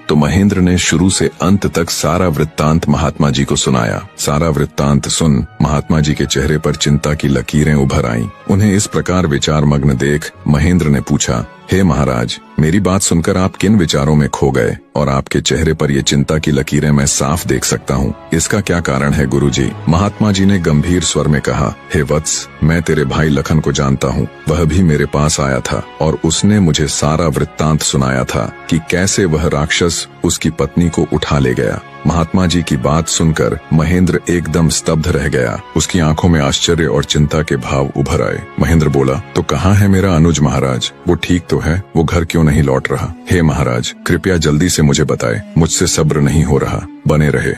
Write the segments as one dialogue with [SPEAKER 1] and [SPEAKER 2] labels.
[SPEAKER 1] तो महेंद्र ने शुरू से अंत तक सारा वृत्तांत महात्मा जी को सुनाया। सारा वृत्तांत सुन महात्मा जी के चेहरे पर चिंता की लकीरें उभर आईं। उन्हें इस प्रकार विचार मग्न देख महेंद्र ने पूछा, हे महाराज, मेरी बात सुनकर आप किन विचारों में खो गए और आपके चेहरे पर ये चिंता की लकीरें मैं साफ देख सकता हूँ। इसका क्या कारण है गुरुजी? महात्मा जी ने गंभीर स्वर में कहा, हे वत्स, मैं तेरे भाई लखन को जानता हूँ। वह भी मेरे पास आया था और उसने मुझे सारा वृत्तांत सुनाया था कि कैसे वह राक्षस उसकी पत्नी को उठा ले गया। महात्मा जी की बात सुनकर महेंद्र एकदम स्तब्ध रह गया। उसकी आंखों में आश्चर्य और चिंता के भाव उभर आए। महेंद्र बोला, तो कहाँ है मेरा अनुज महाराज? वो ठीक तो है, वो घर क्यों नहीं लौट रहा? हे महाराज, कृपया जल्दी से मुझे बताए, मुझसे सब्र नहीं हो रहा। बने रहे।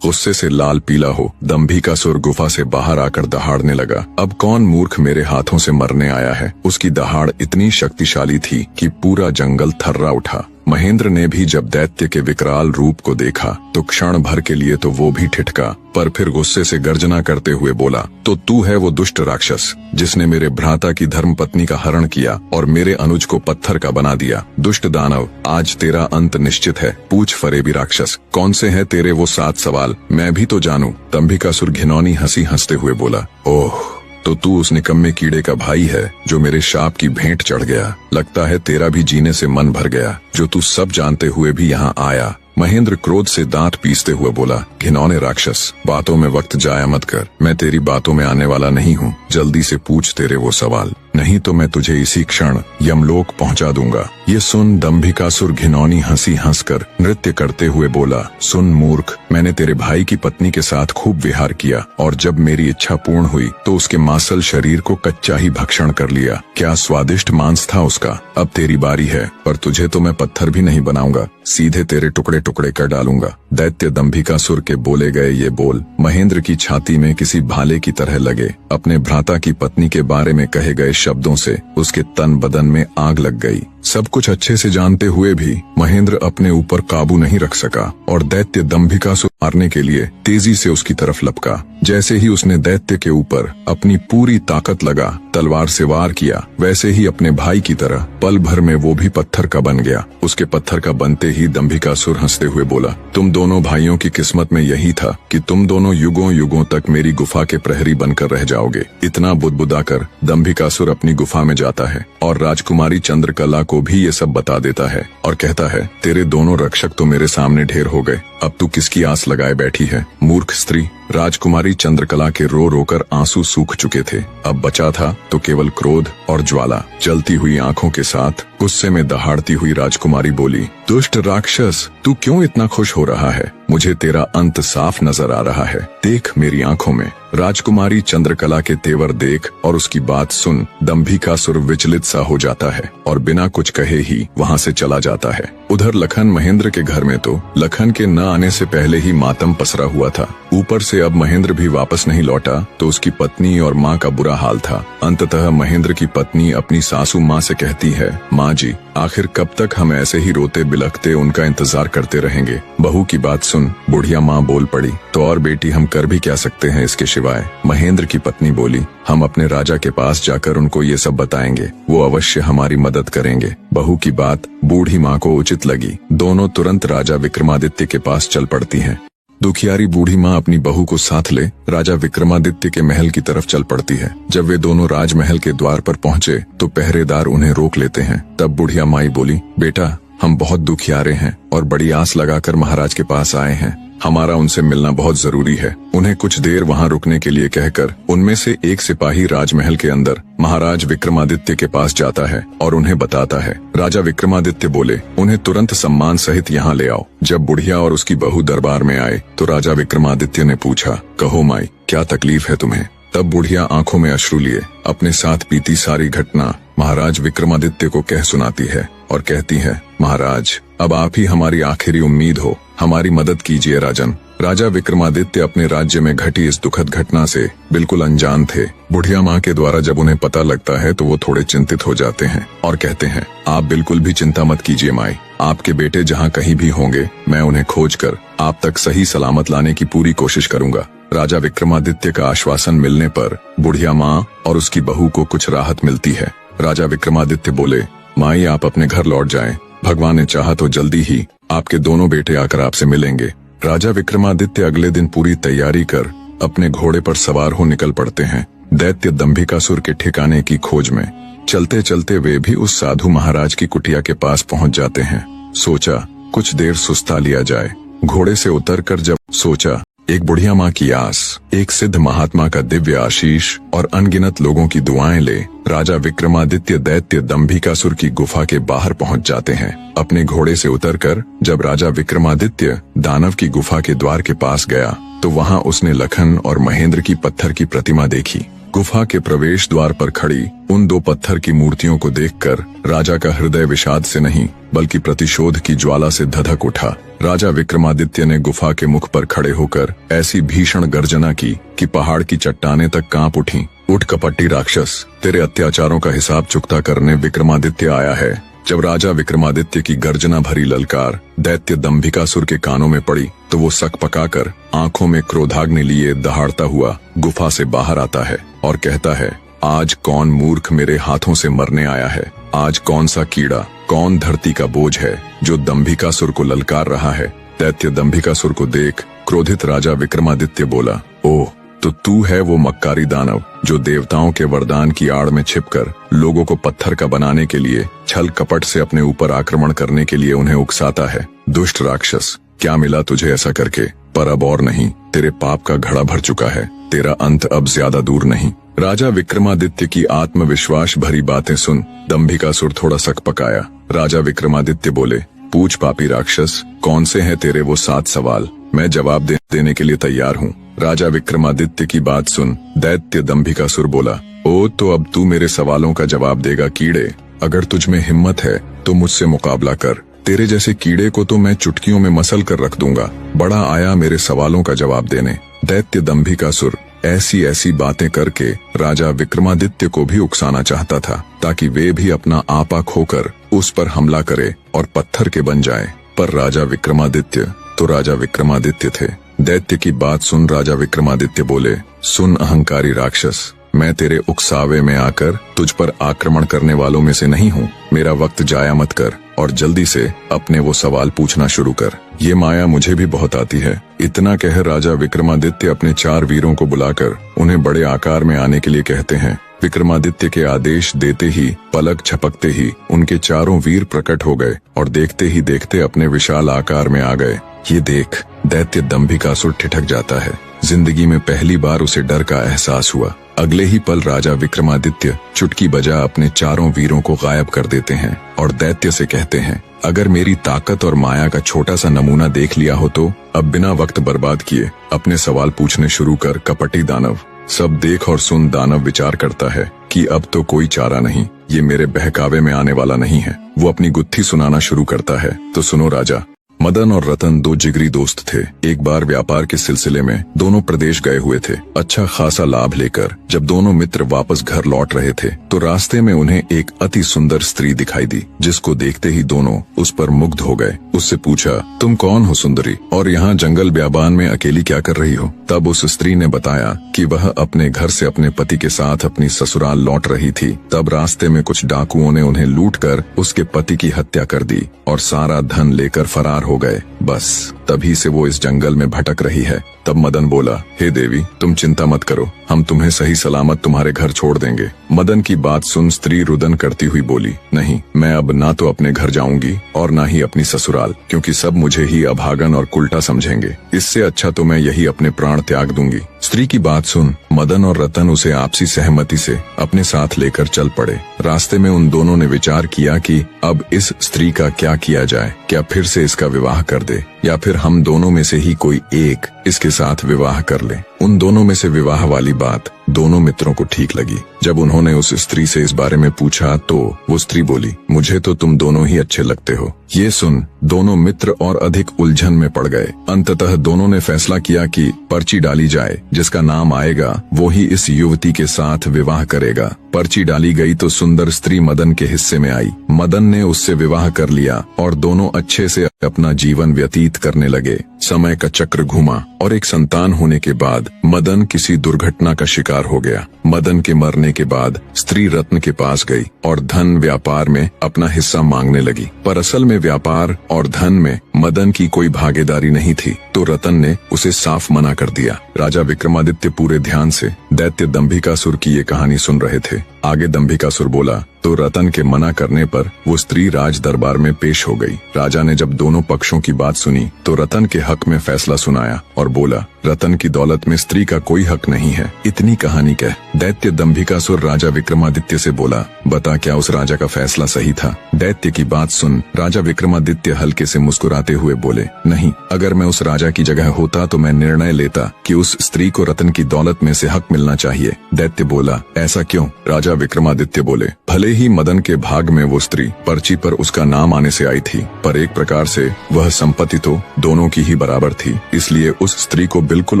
[SPEAKER 1] गुस्से से लाल पीला हो दंभिकासुर गुफा से बाहर आकर दहाड़ने लगा। अब कौन मूर्ख मेरे हाथों से मरने आया है? उसकी दहाड़ इतनी शक्तिशाली थी कि पूरा जंगल थर्रा उठा। महेंद्र ने भी जब दैत्य के विकराल रूप को देखा तो क्षण भर के लिए तो वो भी ठिठका, पर फिर गुस्से से गर्जना करते हुए बोला, तो तू है वो दुष्ट राक्षस जिसने मेरे भ्राता की धर्मपत्नी का हरण किया और मेरे अनुज को पत्थर का बना दिया। दुष्ट दानव, आज तेरा अंत निश्चित है। पूछ फरेबी राक्षस, कौन से हैं तेरे वो 7 सवाल? मैं भी तो जानूं। दंभिकासुर घिनौनी हंसी हंसते हुए बोला, ओह, तो तू उस निकम्मे कीड़े का भाई है जो मेरे शाप की भेंट चढ़ गया। लगता है तेरा भी जीने से मन भर गया, जो तू सब जानते हुए भी यहाँ आया। महेंद्र क्रोध से दांत पीसते हुए बोला, घिनौने राक्षस, बातों में वक्त जाया मत कर। मैं तेरी बातों में आने वाला नहीं हूँ। जल्दी से पूछ तेरे वो सवाल, नहीं तो मैं तुझे इसी क्षण यमलोक पहुँचा दूंगा। ये सुन दंभिकासुर घिनौनी हंसी हंसकर नृत्य करते हुए बोला, सुन मूर्ख, मैंने तेरे भाई की पत्नी के साथ खूब विहार किया और जब मेरी इच्छा पूर्ण हुई तो उसके मांसल शरीर को कच्चा ही भक्षण कर लिया। क्या स्वादिष्ट मांस था उसका। अब तेरी बारी है, पर तुझे तो मैं पत्थर भी नहीं बनाऊंगा, सीधे तेरे टुकड़े टुकड़े कर डालूंगा। दैत्य दंभिकासुर के बोले गए ये बोल महेंद्र की छाती में किसी भाले की तरह लगे। अपने भ्राता की पत्नी के बारे में कहे गए शब्दों से उसके तन बदन में आग लग गई। सब कुछ अच्छे से जानते हुए भी महेंद्र अपने ऊपर काबू नहीं रख सका और दैत्य दंभिकासुर मारने के लिए तेजी से उसकी तरफ लपका। जैसे ही उसने दैत्य के ऊपर अपनी पूरी ताकत लगा तलवार से वार किया, वैसे ही अपने भाई की तरह पल भर में वो भी पत्थर का बन गया। उसके पत्थर का बनते ही दंभिकासुर हंसते हुए बोला, तुम दोनों भाइयों की किस्मत में यही था कि तुम दोनों युगों युगों तक मेरी गुफा के प्रहरी बनकर रह जाओगे। इतना बुदबुदाकर दंभिकासुर अपनी गुफा में जाता है और राजकुमारी चंद्रकला को भी ये सब बता देता है और कहता है, तेरे दोनों रक्षक तो मेरे सामने ढेर हो गए, अब तू किसकी आस लगाए बैठी है? मूर्ख स्त्री। राजकुमारी चंद्रकला के रो रोकर आंसू सूख चुके थे। अब बचा था तो केवल क्रोध और ज्वाला। जलती हुई आंखों के साथ गुस्से में दहाड़ती हुई राजकुमारी बोली, दुष्ट राक्षस, तू क्यों इतना खुश हो रहा है? मुझे तेरा अंत साफ नजर आ रहा है, देख मेरी आंखों में। राजकुमारी चंद्रकला के तेवर देख और उसकी बात सुन दंभिकासुर विचलित सा हो जाता है और बिना कुछ कहे ही वहाँ से चला जाता है। उधर लखन महेंद्र के घर में तो लखन के न आने से पहले ही मातम पसरा हुआ था। ऊपर से अब महेंद्र भी वापस नहीं लौटा तो उसकी पत्नी और माँ का बुरा हाल था। अंततः महेंद्र की पत्नी अपनी सासू माँ से कहती है, माँ जी, आखिर कब तक हम ऐसे ही रोते बिलखते उनका इंतजार करते रहेंगे? बहू की बात सुन बुढ़िया माँ बोल पड़ी, तो और बेटी हम कर भी क्या सकते हैं इसके सिवाय? महेंद्र की पत्नी बोली, हम अपने राजा के पास जाकर उनको ये सब बताएंगे, वो अवश्य हमारी मदद करेंगे। बहू की बात बूढ़ी माँ को उचित लगी। दोनों तुरंत राजा विक्रमादित्य के पास चल पड़ती हैं। दुखियारी बूढ़ी माँ अपनी बहू को साथ ले राजा विक्रमादित्य के महल की तरफ चल पड़ती है। जब वे दोनों राजमहल के द्वार पर पहुँचे तो पहरेदार उन्हें रोक लेते हैं। तब बुढ़िया माई बोली, बेटा, हम बहुत दुखियारे हैं और बड़ी आस लगाकर महाराज के पास आए हैं। हमारा उनसे मिलना बहुत जरूरी है। उन्हें कुछ देर वहाँ रुकने के लिए कहकर उनमें से एक सिपाही राजमहल के अंदर महाराज विक्रमादित्य के पास जाता है और उन्हें बताता है। राजा विक्रमादित्य बोले, उन्हें तुरंत सम्मान सहित यहाँ ले आओ। जब बुढ़िया और उसकी बहू दरबार में आए तो राजा विक्रमादित्य ने पूछा, कहो माई, क्या तकलीफ है तुम्हें? तब बुढ़िया आंखों में अश्रु लिए अपने साथ बीती सारी घटना महाराज विक्रमादित्य को कह सुनाती है और कहती है, महाराज, अब आप ही हमारी आखिरी उम्मीद हो, हमारी मदद कीजिए राजन। राजा विक्रमादित्य अपने राज्य में घटी इस दुखद घटना से बिल्कुल अनजान थे। बुढ़िया माँ के द्वारा जब उन्हें पता लगता है तो वो थोड़े चिंतित हो जाते हैं और कहते हैं, आप बिल्कुल भी चिंता मत कीजिए माई, आपके बेटे जहाँ कहीं भी होंगे मैं उन्हें खोजकर आप तक सही सलामत लाने की पूरी कोशिश करूंगा। राजा विक्रमादित्य का आश्वासन मिलने पर बुढ़िया माँ और उसकी बहू को कुछ राहत मिलती है। राजा विक्रमादित्य बोले, माई, आप अपने घर लौट जाएं। भगवान ने चाहा तो जल्दी ही आपके दोनों बेटे आकर आपसे मिलेंगे। राजा विक्रमादित्य अगले दिन पूरी तैयारी कर अपने घोड़े पर सवार हो निकल पड़ते हैं दैत्य दंभिकासुर के ठिकाने की खोज में। चलते चलते वे भी उस साधु महाराज की कुटिया के पास पहुंच जाते हैं। सोचा कुछ देर सुस्ता लिया जाए। घोड़े से उतरकर जब सोचा, एक बुढ़िया माँ की आस, एक सिद्ध महात्मा का दिव्य आशीष और अनगिनत लोगों की दुआएं ले राजा विक्रमादित्य दैत्य दंभिकासुर की गुफा के बाहर पहुंच जाते हैं। अपने घोड़े से उतरकर जब राजा विक्रमादित्य दानव की गुफा के द्वार के पास गया तो वहां उसने लखन और महेंद्र की पत्थर की प्रतिमा देखी। गुफा के प्रवेश द्वार पर खड़ी उन दो पत्थर की मूर्तियों को देखकर राजा का हृदय विषाद से नहीं बल्कि प्रतिशोध की ज्वाला से धधक उठा। राजा विक्रमादित्य ने गुफा के मुख पर खड़े होकर ऐसी भीषण गर्जना की कि पहाड़ की चट्टानें तक कांप उठीं। उठ कपटी राक्षस, तेरे अत्याचारों का हिसाब चुकता करने विक्रमादित्य आया है। जब राजा विक्रमादित्य की गर्जना भरी ललकार दैत्य दंभिकासुर के कानों में पड़ी तो वो सक पकाकर आंखों में क्रोधाग्नि लिए दहाड़ता हुआ गुफा से बाहर आता है और कहता है, आज कौन मूर्ख मेरे हाथों से मरने आया है? आज कौन सा कीड़ा, कौन धरती का बोझ है जो दंभिकासुर को ललकार रहा है? दैत्य दंभिकासुर को देख क्रोधित राजा विक्रमादित्य बोला, ओह, तो तू है वो मक्कारी दानव जो देवताओं के वरदान की आड़ में छिपकर लोगों को पत्थर का बनाने के लिए छल कपट से अपने ऊपर आक्रमण करने के लिए उन्हें उकसाता है। दुष्ट राक्षस, क्या मिला तुझे ऐसा करके? पर अब और नहीं, तेरे पाप का घड़ा भर चुका है, तेरा अंत अब ज्यादा दूर नहीं। राजा विक्रमादित्य की आत्मविश्वास भरी बातें सुन दंभिकासुर थोड़ा सक पकाया। राजा विक्रमादित्य बोले, पूछ पापी राक्षस, कौन से हैं तेरे वो 7 सवाल? मैं जवाब देने के लिए तैयार हूँ। राजा विक्रमादित्य की बात सुन दैत्य दंभिकासुर बोला, ओ, तो अब तू मेरे सवालों का जवाब देगा कीड़े? अगर तुझ में हिम्मत है तो मुझसे मुकाबला कर। तेरे जैसे कीड़े को तो मैं चुटकियों में मसल कर रख दूंगा। बड़ा आया मेरे सवालों का जवाब देने। दैत्य दंभिकासुर ऐसी ऐसी बातें करके राजा विक्रमादित्य को भी उकसाना चाहता था ताकि वे भी अपना आपा खोकर उस पर हमला करे और पत्थर के बन जाए। पर राजा विक्रमादित्य तो राजा विक्रमादित्य थे। दैत्य की बात सुन राजा विक्रमादित्य बोले, सुन अहंकारी राक्षस, मैं तेरे उकसावे में आकर तुझ पर आक्रमण करने वालों में से नहीं हूँ। मेरा वक्त जाया मत कर और जल्दी से अपने वो सवाल पूछना शुरू कर। ये माया मुझे भी बहुत आती है। इतना कह राजा विक्रमादित्य अपने 4 वीरों को बुलाकर उन्हें बड़े आकार में आने के लिए कहते हैं। विक्रमादित्य के आदेश देते ही पलक झपकते ही उनके 4 वीर प्रकट हो गए और देखते ही देखते अपने विशाल आकार में आ गए। ये देख दैत्य दंभिकासुर ठिठक जाता है। जिंदगी में पहली बार उसे डर का एहसास हुआ। अगले ही पल राजा विक्रमादित्य चुटकी बजा अपने 4 वीरों को गायब कर देते हैं और दैत्य से कहते हैं, अगर मेरी ताकत और माया का छोटा सा नमूना देख लिया हो तो अब बिना वक्त बर्बाद किए अपने सवाल पूछने शुरू कर कपटी दानव। सब देख और सुन दानव विचार करता है कि अब तो कोई चारा नहीं, ये मेरे बहकावे में आने वाला नहीं है। वो अपनी गुत्थी सुनाना शुरू करता है। तो सुनो राजा, मदन और रतन 2 जिगरी दोस्त थे। एक बार व्यापार के सिलसिले में दोनों प्रदेश गए हुए थे। अच्छा खासा लाभ लेकर जब दोनों मित्र वापस घर लौट रहे थे तो रास्ते में उन्हें एक अति सुंदर स्त्री दिखाई दी, जिसको देखते ही दोनों उस पर मुग्ध हो गए। उससे पूछा, तुम कौन हो सुंदरी, और यहाँ जंगल ब्याबान में अकेली क्या कर रही हो? तब उस स्त्री ने बताया कि वह अपने घर से अपने पति के साथ अपनी ससुराल लौट रही थी। तब रास्ते में कुछ डाकुओं ने उन्हें लूटकर उसके पति की हत्या कर दी और सारा धन लेकर फरार हो गए। बस तभी से वो इस जंगल में भटक रही है। तब मदन बोला, हे देवी, तुम चिंता मत करो, हम तुम्हें सही सलामत तुम्हारे घर छोड़ देंगे। मदन की बात सुन स्त्री रुदन करती हुई बोली, नहीं, मैं अब ना तो अपने घर जाऊंगी और ना ही अपनी ससुराल, क्योंकि सब मुझे ही अभागन और कुलटा समझेंगे। इससे अच्छा तो मैं यही अपने प्राण त्याग दूंगी। स्त्री की बात सुन मदन और रतन उसे आपसी सहमति से अपने साथ लेकर चल पड़े। रास्ते में उन दोनों ने विचार किया कि अब इस स्त्री का क्या किया जाए। क्या फिर से इसका विवाह कर दे या फिर हम दोनों में से ही कोई एक इसके साथ विवाह कर ले। उन दोनों में से विवाह वाली बात दोनों मित्रों को ठीक लगी। जब उन्होंने उस स्त्री से इस बारे में पूछा तो वो स्त्री बोली, मुझे तो तुम दोनों ही अच्छे लगते हो। ये सुन दोनों मित्र और अधिक उलझन में पड़ गए। अंततः दोनों ने फैसला किया कि पर्ची डाली जाए, जिसका नाम आएगा वो ही इस युवती के साथ विवाह करेगा। पर्ची डाली गई तो सुंदर स्त्री मदन के हिस्से में आई। मदन ने उससे विवाह कर लिया और दोनों अच्छे से अपना जीवन व्यतीत व्यतीत करने लगे। समय का चक्र घूमा और एक संतान होने के बाद मदन किसी दुर्घटना का शिकार हो गया। मदन के मरने के बाद स्त्री रत्न के पास गई और धन व्यापार में अपना हिस्सा मांगने लगी, पर असल में व्यापार और धन में मदन की कोई भागीदारी नहीं थी, तो रतन ने उसे साफ मना कर दिया। राजा विक्रमादित्य पूरे ध्यान से दैत्य दंभिकासुर की ये कहानी सुन रहे थे। आगे दंभिकासुर बोला तो रतन के मना करने पर वो स्त्री राज दरबार में पेश हो गई। राजा ने जब दोनों पक्षों की बात सुनी तो रतन के हक में फैसला सुनाया और बोला, रतन की दौलत में स्त्री का कोई हक नहीं है। इतनी कहानी कह दैत्य दंभिकासुर राजा विक्रमादित्य से बोला, बता क्या उस राजा का फैसला सही था? दैत्य की बात सुन राजा विक्रमादित्य हल्के से मुस्कुराते हुए बोले, नहीं, अगर मैं उस राजा की जगह होता तो मैं निर्णय लेता कि उस स्त्री को रतन की दौलत में से हक मिलना चाहिए। दैत्य बोला, ऐसा क्यों? राजा विक्रमादित्य बोले, भले ही मदन के भाग में वो स्त्री पर्ची पर उसका नाम आने से आई थी, पर एक प्रकार से वह संपत्ति तो दोनों की ही बराबर थी, इसलिए उस स्त्री को बिल्कुल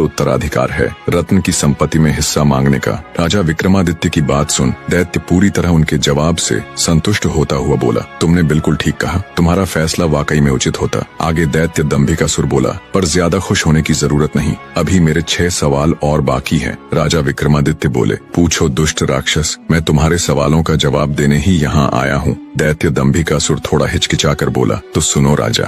[SPEAKER 1] उत्तराधिकार है रत्न की संपत्ति में हिस्सा मांगने का। राजा विक्रमादित्य की बात सुन दैत्य पूरी तरह उनके जवाब से संतुष्ट होता हुआ बोला, तुमने बिल्कुल ठीक कहा, तुम्हारा फैसला वाकई में उचित होता। आगे दैत्य दंभिकासुर बोला, पर ज्यादा खुश होने की जरूरत नहीं, अभी मेरे 6 सवाल और बाकी हैं। राजा विक्रमादित्य बोले, पूछो दुष्ट राक्षस, मैं तुम्हारे सवालों का जवाब देने ही यहाँ आया हूँ। दैत्य दंभिकासुर थोड़ा हिचकिचाकर बोला, तो सुनो राजा,